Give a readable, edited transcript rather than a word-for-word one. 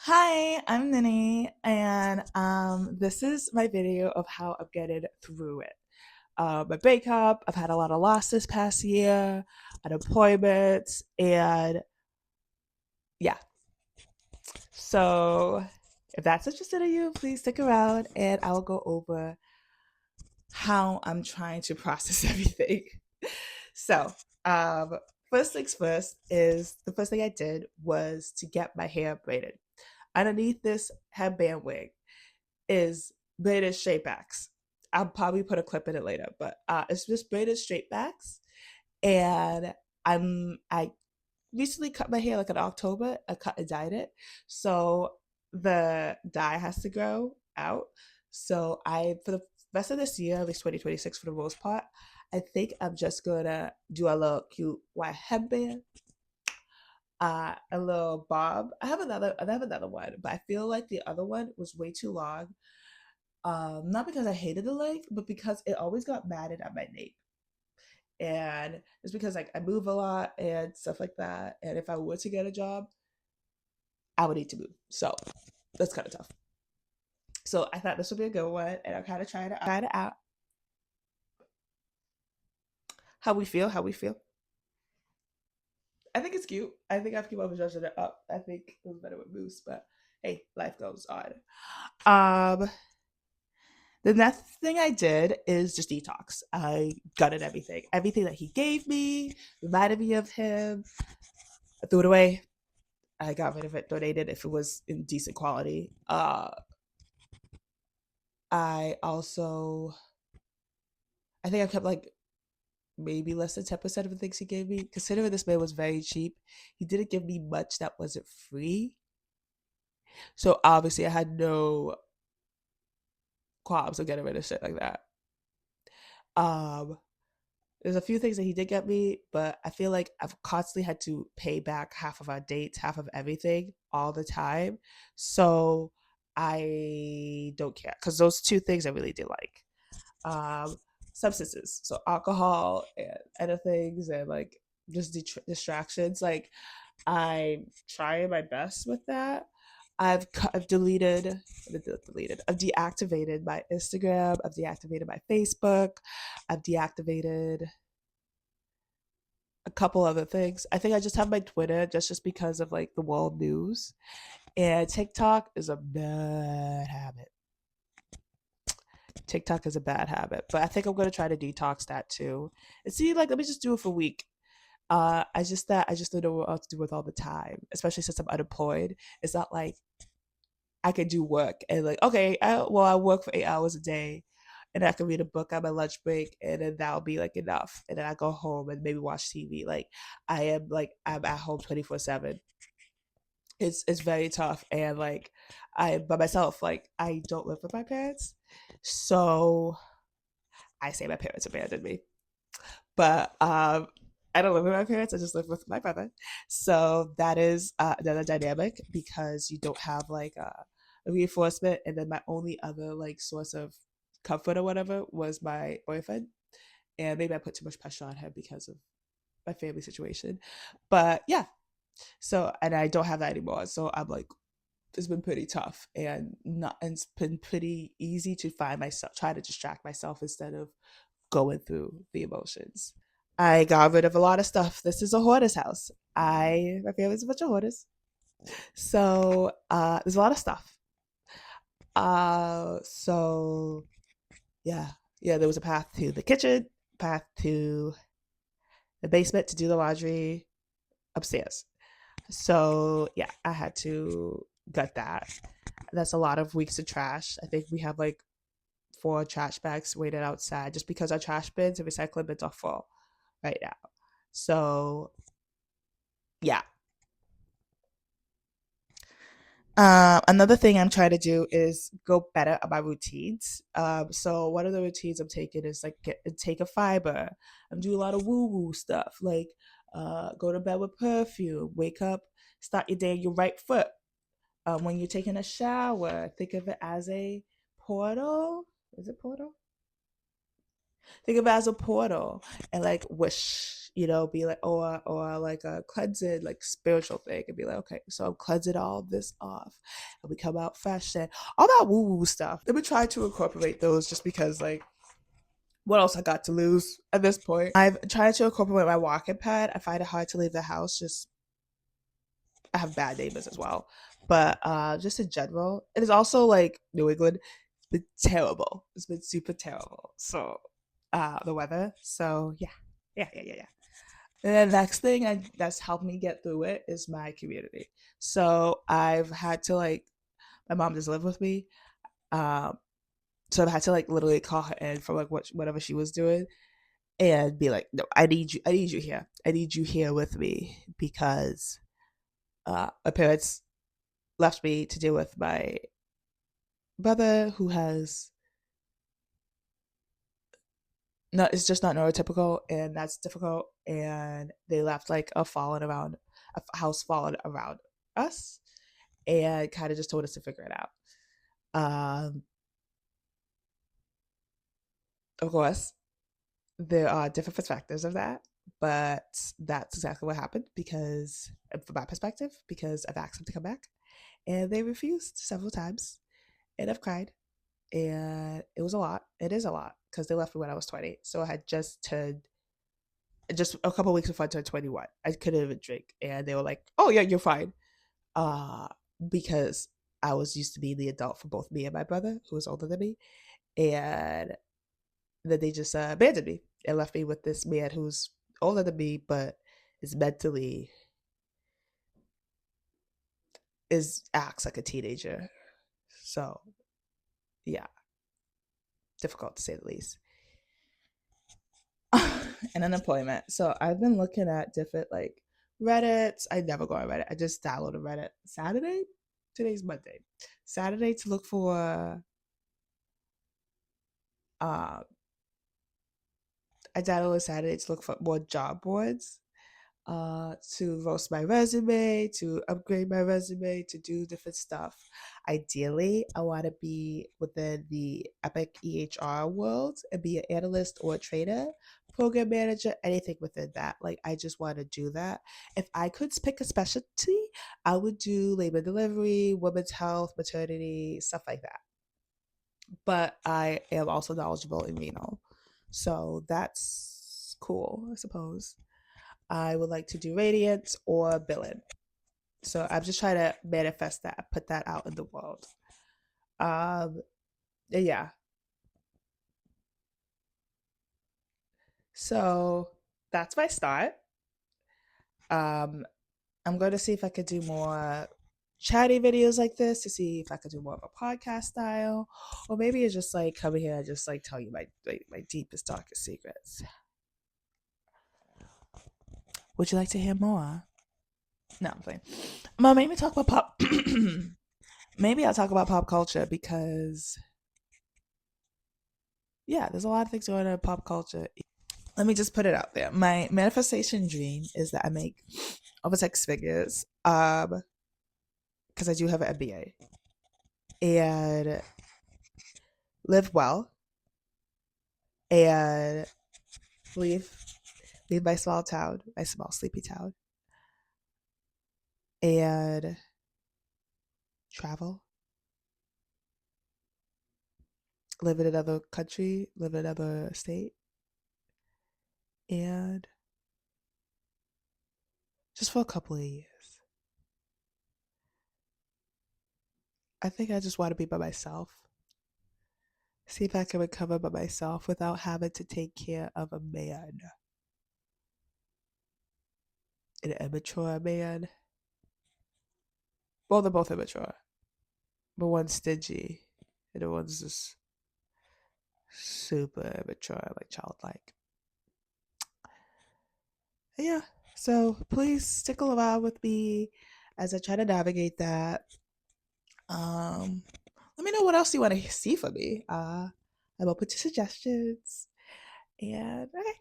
Hi, I'm Nini, and this is my video of how I'm getting through it. My breakup, I've had a lot of loss this past year, unemployment, and yeah. So if that's interested in you, please stick around and I will go over how I'm trying to process everything. So, um, first things first is the first thing I did was to get my hair braided. Underneath this headband wig is braided straight backs. I'll probably put a clip in it later, but it's just braided straight backs. And I recently cut my hair like in October. I cut and dyed it, so the dye has to grow out. So I for the rest of this year, at least 2026 for the most part, I think I'm just gonna do a little cute white headband, a little bob. I have another one, but I feel like the other one was way too long. Not because I hated the length, but because it always got matted at my nape. And it's because like I move a lot and stuff like that. And if I were to get a job, I would need to move. So that's kind of tough. So I thought this would be a good one, and I'm kind of trying it out. How we feel? How we feel? I think it's cute. I think I've keep on judging it up. I think it was better with Moose, but hey, life goes on. Um, The next thing I did is just detox. I gutted everything that he gave me, reminded me of him. I threw it away. I got rid of it, donated if it was in decent quality. I also, I think I kept like maybe less than 10% of the things he gave me. Considering this man was very cheap, he didn't give me much that wasn't free. So obviously, I had no qualms of getting rid of shit like that. Um, There's a few things that he did get me, but I feel like I've constantly had to pay back half of our dates, half of everything all the time. So I don't care because those two things I really do like. Um, Substances, so alcohol and other things, and like just distractions. Like I'm trying my best with that. I've I've deactivated my Instagram. I've deactivated my Facebook. I've deactivated a couple other things. I think I just have my Twitter just because of like the world news. And TikTok is a bad habit. TikTok is a bad habit, but I think I'm gonna try to detox that too. And see, like, let me just do it for a week. I just don't know what else to do with all the time, especially since I'm unemployed. It's not like I could do work and like, okay, I work for 8 hours a day, and I can read a book on my lunch break, and then that'll be like enough. And then I go home and maybe watch TV. I'm at home 24/7. It's very tough, and like I by myself. Like I don't live with my parents, so I say my parents abandoned me. But I don't live with my parents. I just live with my brother. So that is another dynamic because you don't have like a reinforcement. And then my only other like source of comfort or whatever was my boyfriend. And maybe I put too much pressure on him because of my family situation. But yeah, so and I don't have that anymore. So I'm like, it's been pretty tough and it's been pretty easy to find myself try to distract myself instead of going through the emotions. I got rid of a lot of stuff. This is a hoarder's house. My family's a bunch of hoarders. So there's a lot of stuff. So yeah. Yeah, there was a path to the kitchen, path to the basement to do the laundry upstairs. So yeah, I had to gut that. That's a lot of weeks of trash. I think we have like 4 trash bags waiting outside just because our trash bins and recycling bins are full right now. So yeah. Another thing I'm trying to do is go better at my routines. So one of the routines I'm taking is like take a fiber. I'm doing a lot of woo woo stuff, like go to bed with perfume, wake up, start your day on your right foot. When you're taking a shower, think of it as a portal. Is it portal? Think of it as a portal, and like whoosh. be like, or like a cleansing, like spiritual thing, and be like, okay, so I'm cleansing all of this off, and we come out fresh and all that woo woo stuff. Let me try to incorporate those, just because like, what else I got to lose at this point? I've tried to incorporate my walking pad. I find it hard to leave the house. Just I have bad neighbors as well, but just in general, it is also like New England. It's been terrible. It's been super terrible. So the weather. So yeah. And the next thing that's helped me get through it is my community. So I've had to like, my mom doesn't live with me. Um, so I've had to like literally call her in for like whatever she was doing, and be like, no, I need you. I need you here. I need you here with me, because my parents left me to deal with my brother, who has not, it's just not neurotypical, and that's difficult. And they left like a house fallen around us, and kind of just told us to figure it out. Um, of course, there are different perspectives of that, but that's exactly what happened, because from my perspective, because I've asked them to come back, and they refused several times, and I've cried, and it was a lot. It is a lot, because they left me when I was 20, so I had just a couple weeks before I turned 21. I couldn't even drink, and they were like, "Oh yeah, you're fine," uh, because I was used to being the adult for both me and my brother, who was older than me, and then they just abandoned me and left me with this man who's older than me, but is mentally is acts like a teenager. So yeah, difficult to say the least. And unemployment. So I've been looking at different like Reddits. I never go on Reddit. I just downloaded Reddit Saturday. Today's Monday. Saturday to look for uh I downloaded Saturday to look for more job boards, to roast my resume, to upgrade my resume, to do different stuff. Ideally, I want to be within the Epic EHR world and be an analyst or a trader, program manager, anything within that. Like, I just want to do that. If I could pick a specialty, I would do labor delivery, women's health, maternity, stuff like that. But I am also knowledgeable in renal. So that's cool, I suppose. I would like to do Radiant or Billing. So I'm just trying to manifest that, put that out in the world. Um, yeah. So that's my start. Um, I'm going to see if I could do more chatty videos like this, to see if I could do more of a podcast style, or maybe it's just like coming here and just like tell you my deepest, darkest secrets. Would you like to hear more? No, I'm playing. Maybe talk about pop. Maybe I'll talk about pop culture, because yeah, there's a lot of things going on in pop culture. Let me just put it out there. My manifestation dream is that I make over six figures, because I do have an MBA, and live well, and leave leave my small town, my small sleepy town, and travel, live in another country, live in another state, and just for a couple of years. I think I just want to be by myself. See if I can recover by myself without having to take care of a man, an immature man. Well, they're both immature, but one's stingy and the one's just super immature, like childlike. Yeah, so please stick around with me as I try to navigate that. Um, Let me know what else you want to see from me. I'm open to suggestions. And okay,